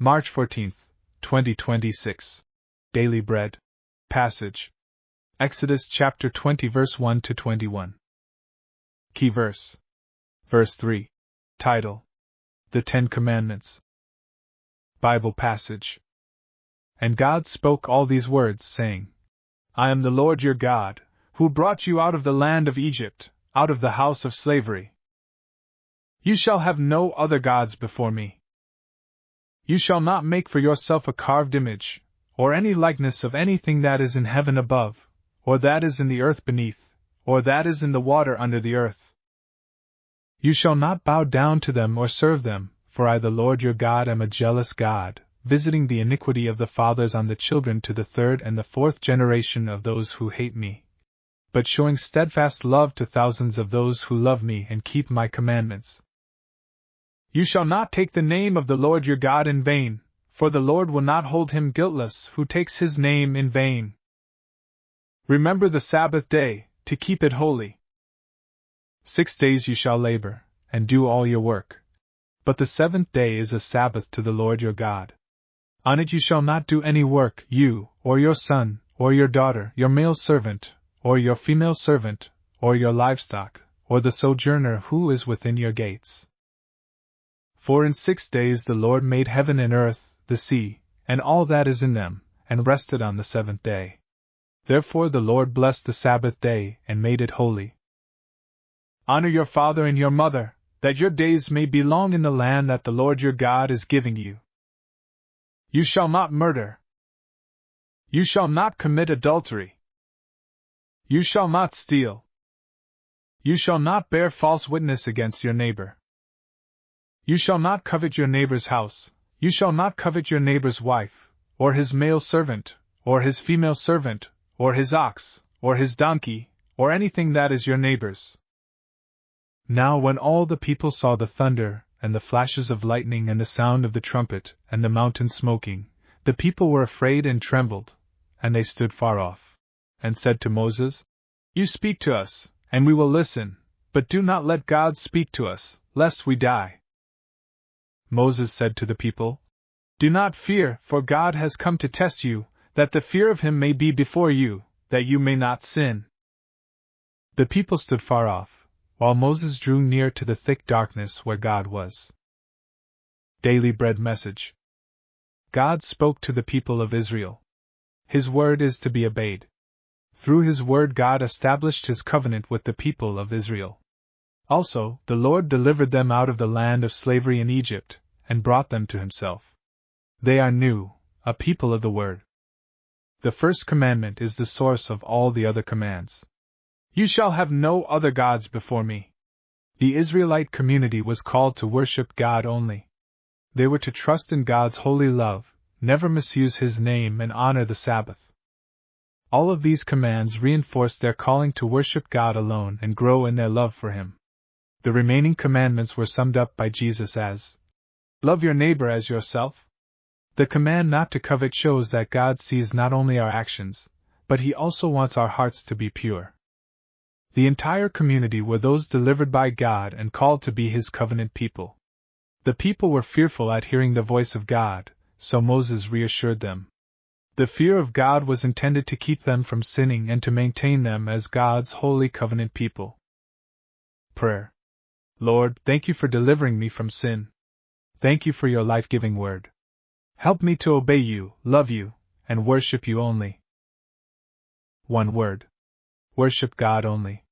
March 14, 2026. Daily Bread. Passage. Exodus chapter 20 verse 1 to 21. Key verse. Verse 3. Title: The Ten Commandments. Bible passage. And God spoke all these words, saying, I am the Lord your God, who brought you out of the land of Egypt, out of the house of slavery. You shall have no other gods before me. You shall not make for yourself a carved image, or any likeness of anything that is in heaven above, or that is in the earth beneath, or that is in the water under the earth. You shall not bow down to them or serve them, for I the Lord your God am a jealous God, visiting the iniquity of the fathers on the children to the third and the fourth generation of those who hate me, but showing steadfast love to thousands of those who love me and keep my commandments. You shall not take the name of the Lord your God in vain, for the Lord will not hold him guiltless who takes his name in vain. Remember the Sabbath day, to keep it holy. 6 days you shall labor, and do all your work. But the seventh day is a Sabbath to the Lord your God. On it you shall not do any work, you, or your son, or your daughter, your male servant, or your female servant, or your livestock, or the sojourner who is within your gates. For in 6 days the Lord made heaven and earth, the sea, and all that is in them, and rested on the seventh day. Therefore the Lord blessed the Sabbath day, and made it holy. Honor your father and your mother, that your days may be long in the land that the Lord your God is giving you. You shall not murder. You shall not commit adultery. You shall not steal. You shall not bear false witness against your neighbor. You shall not covet your neighbor's house. You shall not covet your neighbor's wife, or his male servant, or his female servant, or his ox, or his donkey, or anything that is your neighbor's. Now when all the people saw the thunder, and the flashes of lightning, and the sound of the trumpet, and the mountain smoking, the people were afraid and trembled, and they stood far off, and said to Moses, You speak to us, and we will listen, but do not let God speak to us, lest we die. Moses said to the people, Do not fear, for God has come to test you, that the fear of him may be before you, that you may not sin. The people stood far off, while Moses drew near to the thick darkness where God was. Daily Bread Message. God spoke to the people of Israel. His word is to be obeyed. Through his word God established his covenant with the people of Israel. Also, the Lord delivered them out of the land of slavery in Egypt, and brought them to himself. They are new, a people of the word. The first commandment is the source of all the other commands. You shall have no other gods before me. The Israelite community was called to worship God only. They were to trust in God's holy love, never misuse his name, and honor the Sabbath. All of these commands reinforce their calling to worship God alone and grow in their love for him. The remaining commandments were summed up by Jesus as, Love your neighbor as yourself. The command not to covet shows that God sees not only our actions, but he also wants our hearts to be pure. The entire community were those delivered by God and called to be his covenant people. The people were fearful at hearing the voice of God, so Moses reassured them. The fear of God was intended to keep them from sinning and to maintain them as God's holy covenant people. Prayer. Lord, thank you for delivering me from sin. Thank you for your life-giving word. Help me to obey you, love you, and worship you only. One word. Worship God only.